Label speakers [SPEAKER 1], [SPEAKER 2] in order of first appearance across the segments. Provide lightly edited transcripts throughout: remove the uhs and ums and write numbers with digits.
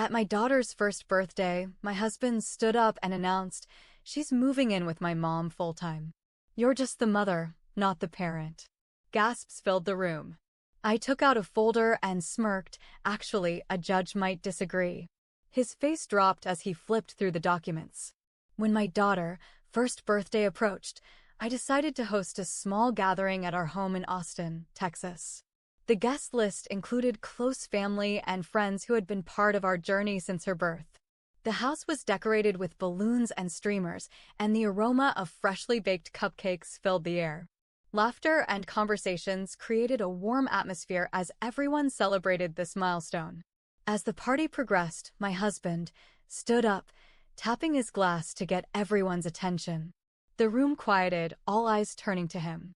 [SPEAKER 1] At my daughter's first birthday, my husband stood up and announced, "She's moving in with my mom full-time. You're just the mother, not the parent." Gasps filled the room. I took out a folder and smirked. Actually, a judge might disagree. His face dropped as he flipped through the documents. When my daughter's first birthday approached, I decided to host a small gathering at our home in Austin, Texas. The guest list included close family and friends who had been part of our journey since her birth. The house was decorated with balloons and streamers, and the aroma of freshly baked cupcakes filled the air. Laughter and conversations created a warm atmosphere as everyone celebrated this milestone. As the party progressed, my husband stood up, tapping his glass to get everyone's attention. The room quieted, all eyes turning to him.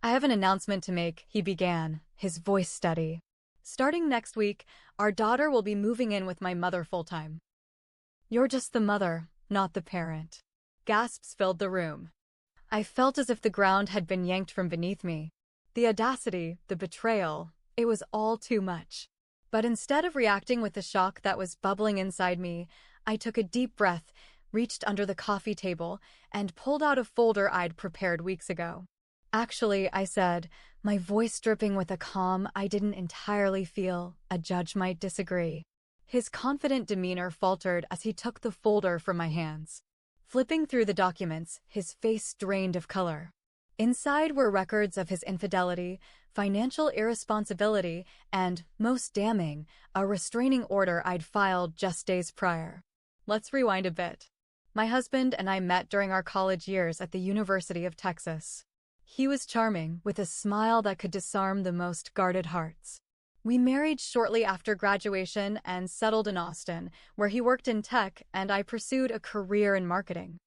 [SPEAKER 1] "I have an announcement to make," he began, his voice steady. "Starting next week, our daughter will be moving in with my mother full-time. You're just the mother, not the parent." Gasps filled the room. I felt as if the ground had been yanked from beneath me. The audacity, the betrayal, it was all too much. But instead of reacting with the shock that was bubbling inside me, I took a deep breath, reached under the coffee table, and pulled out a folder I'd prepared weeks ago. "Actually," I said, my voice dripping with a calm I didn't entirely feel, "a judge might disagree." His confident demeanor faltered as he took the folder from my hands. Flipping through the documents, his face drained of color. Inside were records of his infidelity, financial irresponsibility, and, most damning, a restraining order I'd filed just days prior. Let's rewind a bit. My husband and I met during our college years at the University of Texas. He was charming, with a smile that could disarm the most guarded hearts. We married shortly after graduation and settled in Austin, where he worked in tech and I pursued a career in marketing.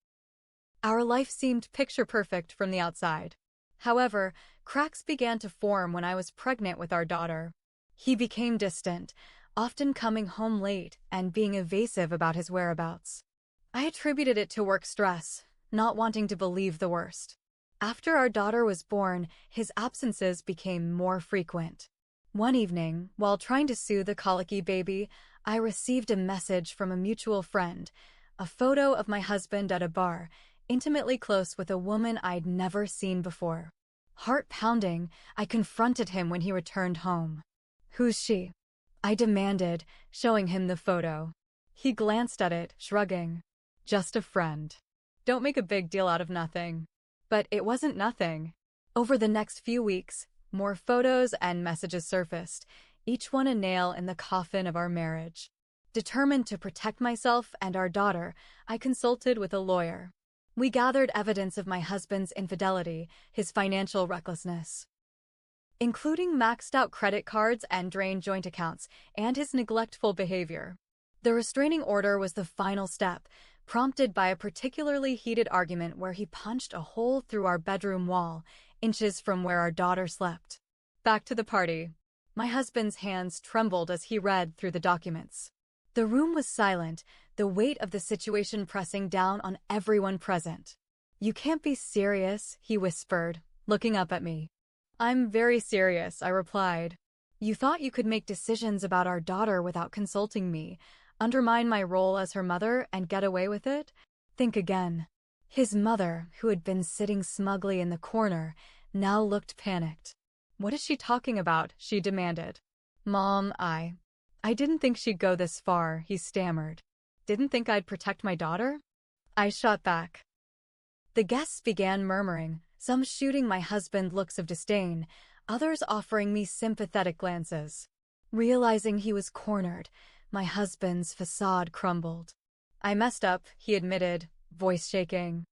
[SPEAKER 1] Our life seemed picture-perfect from the outside. However, cracks began to form when I was pregnant with our daughter. He became distant, often coming home late and being evasive about his whereabouts. I attributed it to work stress, not wanting to believe the worst. After our daughter was born, his absences became more frequent. One evening, while trying to soothe the colicky baby, I received a message from a mutual friend, a photo of my husband at a bar, intimately close with a woman I'd never seen before. Heart pounding, I confronted him when he returned home. "Who's she?" I demanded, showing him the photo. He glanced at it, shrugging. "Just a friend. Don't make a big deal out of nothing." But it wasn't nothing. Over the next few weeks, more photos and messages surfaced, each one a nail in the coffin of our marriage. Determined to protect myself and our daughter, I consulted with a lawyer. We gathered evidence of my husband's infidelity, his financial recklessness, including maxed-out credit cards and drained joint accounts, and his neglectful behavior. The restraining order was the final step, prompted by a particularly heated argument where he punched a hole through our bedroom wall, inches from where our daughter slept. Back to the party. My husband's hands trembled as he read through the documents. The room was silent, the weight of the situation pressing down on everyone present. "You can't be serious," he whispered, looking up at me. "I'm very serious," I replied. "You thought you could make decisions about our daughter without consulting me, undermine my role as her mother, and get away with it? Think again." His mother, who had been sitting smugly in the corner, now looked panicked. "What is she talking about?" she demanded. "Mom, I didn't think she'd go this far," he stammered. "Didn't think I'd protect my daughter?" I shot back. The guests began murmuring, some shooting my husband looks of disdain, others offering me sympathetic glances. Realizing he was cornered, my husband's facade crumbled. "I messed up," he admitted, voice shaking.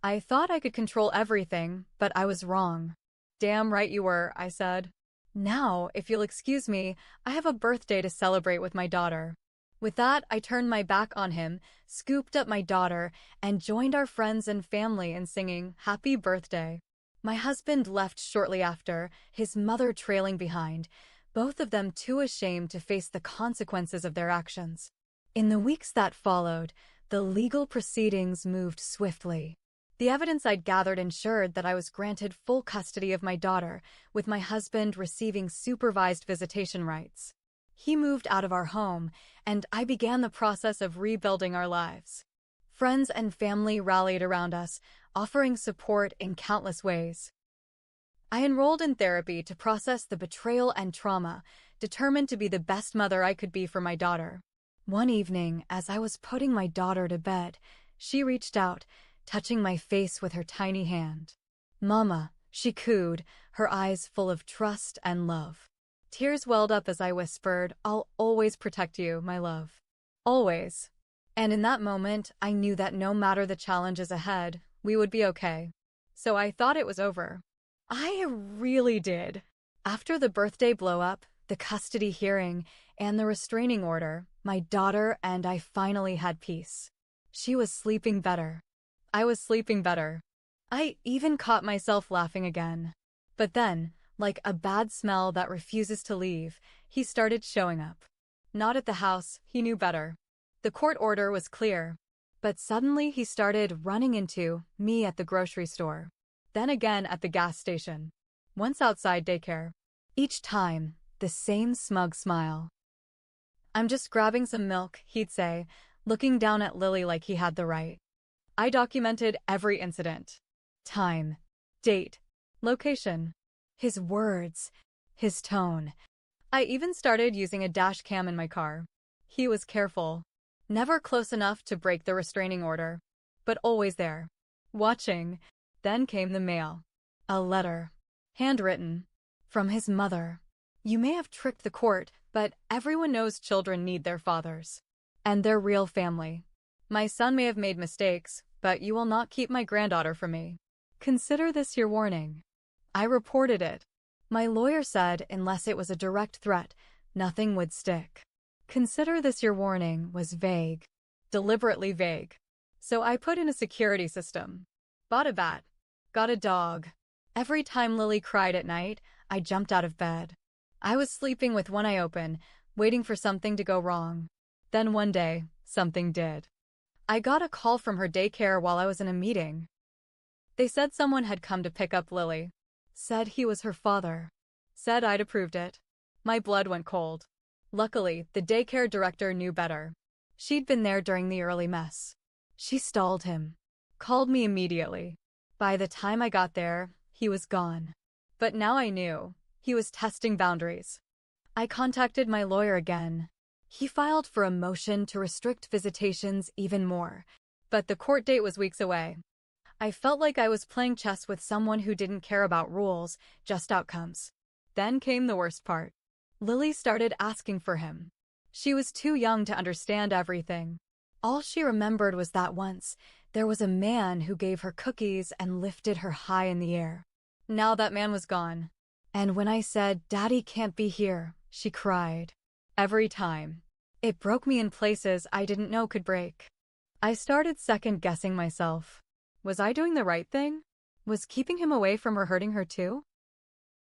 [SPEAKER 1] "I thought I could control everything, but I was wrong." "Damn right you were," I said. "Now, if you'll excuse me, I have a birthday to celebrate with my daughter." With that, I turned my back on him, scooped up my daughter, and joined our friends and family in singing "Happy Birthday." My husband left shortly after, his mother trailing behind, both of them too ashamed to face the consequences of their actions. In the weeks that followed, the legal proceedings moved swiftly. The evidence I'd gathered ensured that I was granted full custody of my daughter, with my husband receiving supervised visitation rights. He moved out of our home, and I began the process of rebuilding our lives. Friends and family rallied around us, offering support in countless ways. I enrolled in therapy to process the betrayal and trauma, determined to be the best mother I could be for my daughter. One evening, as I was putting my daughter to bed, she reached out, touching my face with her tiny hand. "Mama," she cooed, her eyes full of trust and love. Tears welled up as I whispered, "I'll always protect you, my love. Always." And in that moment, I knew that no matter the challenges ahead, we would be okay. So I thought it was over. I really did. After the birthday blow-up, the custody hearing, and the restraining order, my daughter and I finally had peace. She was sleeping better. I was sleeping better. I even caught myself laughing again. But then, like a bad smell that refuses to leave, he started showing up. Not at the house, he knew better. The court order was clear. But suddenly he started running into me at the grocery store. Then again at the gas station. Once outside daycare. Each time, the same smug smile. "I'm just grabbing some milk," he'd say, looking down at Lily like he had the right. I documented every incident. Time, date, location. His words, his tone. I even started using a dash cam in my car. He was careful. Never close enough to break the restraining order, but always there, watching. Then came the mail. A letter. Handwritten. From his mother. "You may have tricked the court, but everyone knows children need their fathers. And their real family. My son may have made mistakes, but you will not keep my granddaughter from me. Consider this your warning." I reported it. My lawyer said unless it was a direct threat, nothing would stick. "Consider this your warning" was vague. Deliberately vague. So I put in a security system. Bought a bat. Got a dog. Every time Lily cried at night, I jumped out of bed. I was sleeping with one eye open, waiting for something to go wrong. Then one day, something did. I got a call from her daycare while I was in a meeting. They said someone had come to pick up Lily. Said he was her father. Said I'd approved it. My blood went cold. Luckily, the daycare director knew better. She'd been there during the early mess. She stalled him. Called me immediately. By the time I got there, he was gone. But now I knew. He was testing boundaries. I contacted my lawyer again. He filed for a motion to restrict visitations even more. But the court date was weeks away. I felt like I was playing chess with someone who didn't care about rules, just outcomes. Then came the worst part. Lily started asking for him. She was too young to understand everything. All she remembered was that once, there was a man who gave her cookies and lifted her high in the air. Now that man was gone. And when I said, "Daddy can't be here," she cried. Every time. It broke me in places I didn't know could break. I started second-guessing myself. Was I doing the right thing? Was keeping him away from her hurting her too?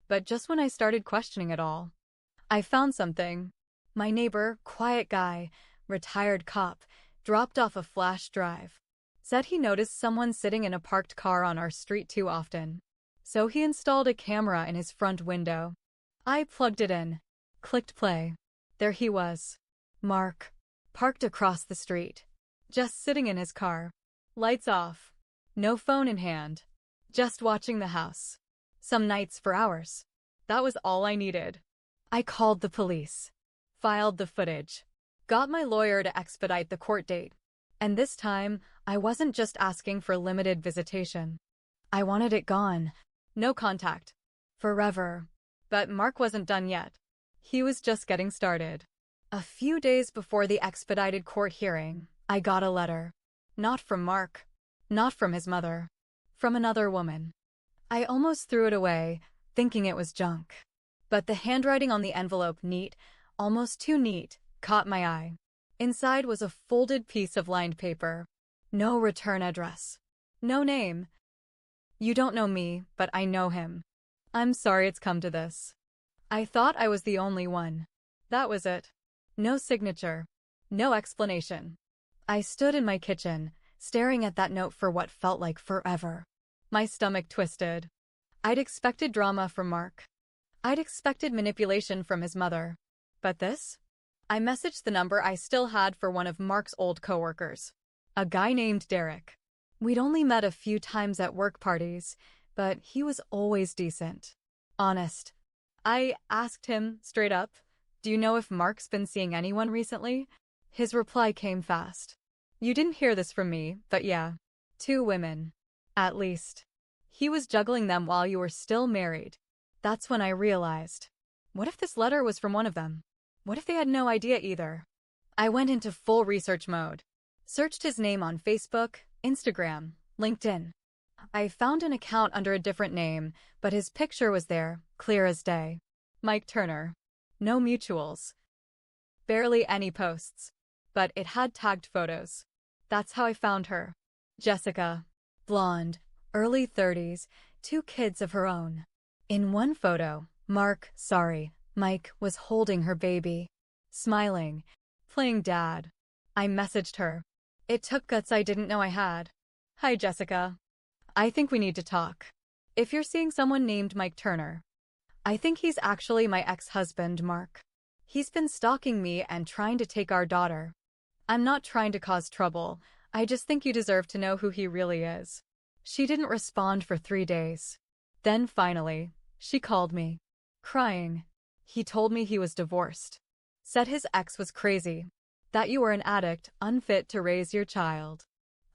[SPEAKER 1] But just when I started questioning it all, I found something. My neighbor, quiet guy, retired cop, dropped off a flash drive. Said he noticed someone sitting in a parked car on our street too often. So he installed a camera in his front window. I plugged it in. Clicked play. There he was. Mark. Parked across the street. Just sitting in his car. Lights off. No phone in hand. Just watching the house. Some nights for hours. That was all I needed. I called the police. Filed the footage. Got my lawyer to expedite the court date. And this time, I wasn't just asking for limited visitation. I wanted it gone. No contact. Forever. But Mark wasn't done yet. He was just getting started. A few days before the expedited court hearing, I got a letter. Not from Mark. Not from his mother. From another woman. I almost threw it away, thinking it was junk. But the handwriting on the envelope, neat, almost too neat, caught my eye. Inside was a folded piece of lined paper. No return address. No name. "You don't know me, but I know him. I'm sorry it's come to this." I thought I was the only one. That was it. No signature. No explanation. I stood in my kitchen, staring at that note for what felt like forever. My stomach twisted. I'd expected drama from Mark. I'd expected manipulation from his mother. But this? I messaged the number I still had for one of Mark's old coworkers, a guy named Derek. We'd only met a few times at work parties, but he was always decent. Honest. I asked him straight up, "Do you know if Mark's been seeing anyone recently?" His reply came fast. "You didn't hear this from me, but yeah. 2 women. At least. He was juggling them while you were still married." That's when I realized. What if this letter was from one of them? What if they had no idea either? I went into full research mode. Searched his name on Facebook, Instagram, LinkedIn. I found an account under a different name, but his picture was there, clear as day. Mike Turner. No mutuals. Barely any posts. But it had tagged photos. That's how I found her. Jessica. Blonde, early 30s, 2 kids of her own. In one photo, Mike was holding her baby. Smiling. Playing dad. I messaged her. It took guts I didn't know I had. "Hi, Jessica. I think we need to talk. If you're seeing someone named Mike Turner, I think he's actually my ex-husband, Mark. He's been stalking me and trying to take our daughter. I'm not trying to cause trouble. I just think you deserve to know who he really is." She didn't respond for 3 days. Then finally, she called me. Crying. He told me he was divorced. Said his ex was crazy. That you were an addict, unfit to raise your child.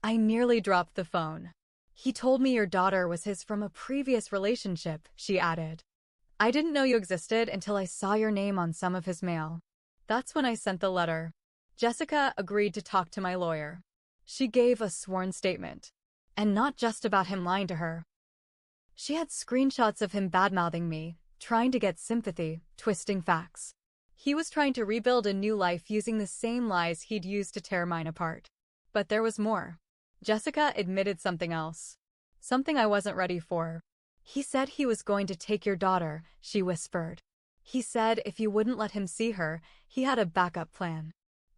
[SPEAKER 1] I nearly dropped the phone. "He told me your daughter was his from a previous relationship," she added. "I didn't know you existed until I saw your name on some of his mail." That's when I sent the letter. Jessica agreed to talk to my lawyer. She gave a sworn statement. And not just about him lying to her. She had screenshots of him badmouthing me, trying to get sympathy, twisting facts. He was trying to rebuild a new life using the same lies he'd used to tear mine apart. But there was more. Jessica admitted something else. Something I wasn't ready for. "He said he was going to take your daughter," she whispered. "He said if you wouldn't let him see her, he had a backup plan."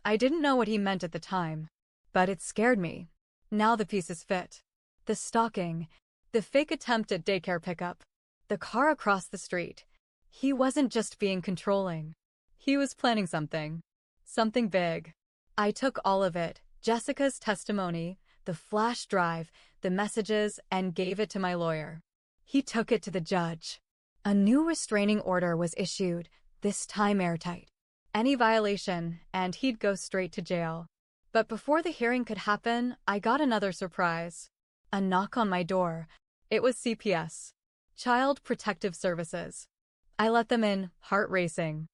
[SPEAKER 1] I didn't know what he meant at the time. But it scared me. Now the pieces fit. The stalking. The fake attempt at daycare pickup. The car across the street. He wasn't just being controlling. He was planning something. Something big. I took all of it, Jessica's testimony, the flash drive, the messages, and gave it to my lawyer. He took it to the judge. A new restraining order was issued, this time airtight. Any violation, and he'd go straight to jail. But before the hearing could happen, I got another surprise. A knock on my door. It was CPS. Child Protective Services. I let them in, heart racing.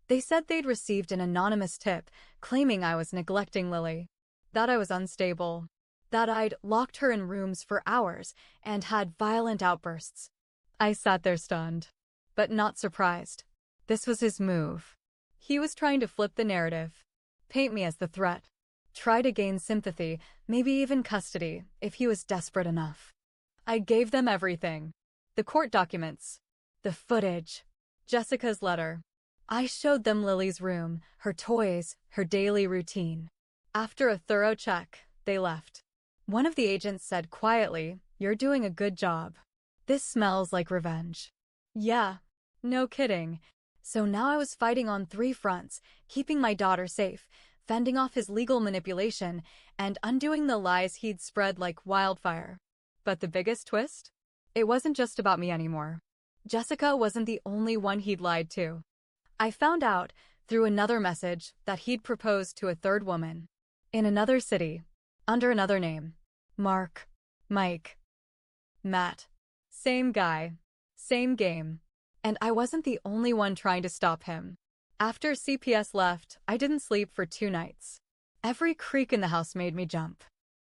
[SPEAKER 1] They said they'd received an anonymous tip, claiming I was neglecting Lily. That I was unstable. That I'd locked her in rooms for hours and had violent outbursts. I sat there stunned. But not surprised. This was his move. He was trying to flip the narrative. Paint me as the threat. Try to gain sympathy, maybe even custody, if he was desperate enough. I gave them everything. The court documents. The footage. Jessica's letter. I showed them Lily's room, her toys, her daily routine. After a thorough check, they left. One of the agents said quietly, "You're doing a good job. This smells like revenge." Yeah, no kidding. So now I was fighting on 3 fronts, keeping my daughter safe, fending off his legal manipulation, and undoing the lies he'd spread like wildfire. But the biggest twist? It wasn't just about me anymore. Jessica wasn't the only one he'd lied to. I found out, through another message, that he'd proposed to a 3rd woman. In another city. Under another name. Mark. Mike. Matt. Same guy. Same game. And I wasn't the only one trying to stop him. After CPS left, I didn't sleep for 2 nights. Every creak in the house made me jump.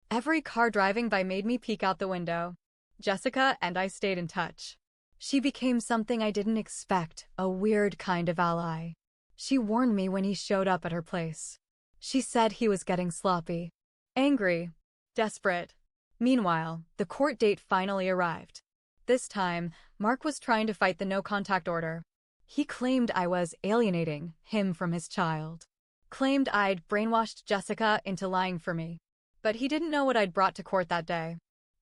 [SPEAKER 1] Every car driving by made me peek out the window. Jessica and I stayed in touch. She became something I didn't expect, a weird kind of ally. She warned me when he showed up at her place. She said he was getting sloppy. Angry. Desperate. Meanwhile, the court date finally arrived. This time, Mark was trying to fight the no-contact order. He claimed I was alienating him from his child. Claimed I'd brainwashed Jessica into lying for me. But he didn't know what I'd brought to court that day.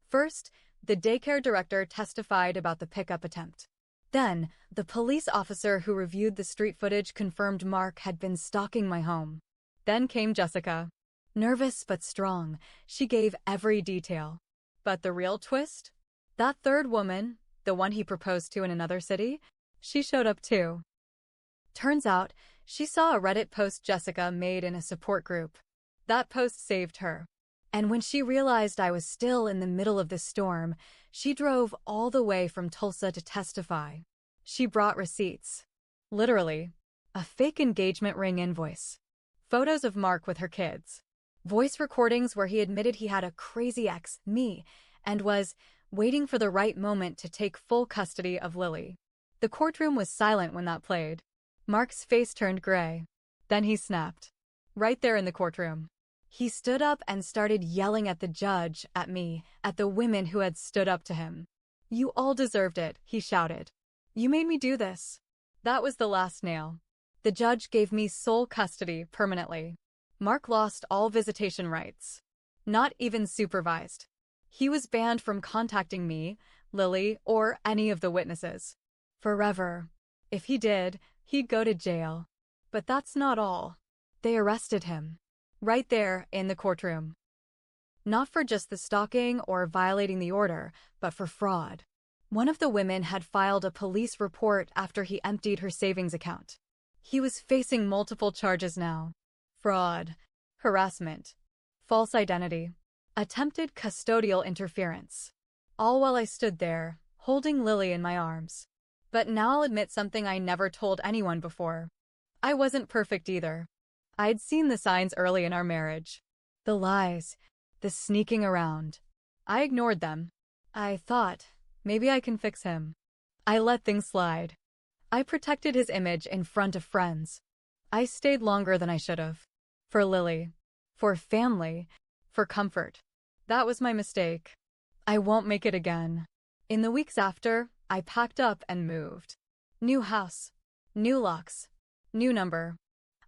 [SPEAKER 1] First, the daycare director testified about the pickup attempt. Then, the police officer who reviewed the street footage confirmed Mark had been stalking my home. Then came Jessica. Nervous but strong, she gave every detail. But the real twist? That third woman, the one he proposed to in another city, she showed up too. Turns out, she saw a Reddit post Jessica made in a support group. That post saved her. And when she realized I was still in the middle of the storm, she drove all the way from Tulsa to testify. She brought receipts. Literally. A fake engagement ring invoice. Photos of Mark with her kids. Voice recordings where he admitted he had a crazy ex, me, and was waiting for the right moment to take full custody of Lily. The courtroom was silent when that played. Mark's face turned gray. Then he snapped. Right there in the courtroom. He stood up and started yelling at the judge, at me, at the women who had stood up to him. "You all deserved it," he shouted. "You made me do this." That was the last nail. The judge gave me sole custody permanently. Mark lost all visitation rights. Not even supervised. He was banned from contacting me, Lily, or any of the witnesses. Forever. If he did, he'd go to jail. But that's not all. They arrested him. Right there in the courtroom. Not for just the stalking or violating the order, but for fraud. One of the women had filed a police report after he emptied her savings account. He was facing multiple charges now. Fraud, harassment, false identity, attempted custodial interference. All while I stood there, holding Lily in my arms. But now I'll admit something I never told anyone before. I wasn't perfect either. I'd seen the signs early in our marriage. The lies, the sneaking around. I ignored them. I thought, maybe I can fix him. I let things slide. I protected his image in front of friends. I stayed longer than I should have. For Lily. For family. For comfort. That was my mistake. I won't make it again. In the weeks after, I packed up and moved. New house. New locks. New number.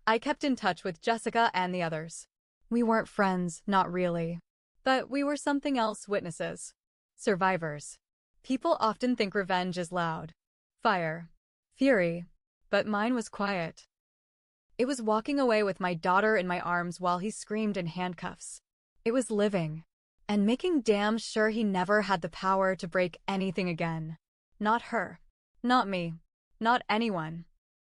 [SPEAKER 1] I kept in touch with Jessica and the others. We weren't friends, not really. But we were something else, witnesses. Survivors. People often think revenge is loud. Fire. Fury. But mine was quiet. It was walking away with my daughter in my arms while he screamed in handcuffs. It was living. And making damn sure he never had the power to break anything again. Not her. Not me. Not anyone.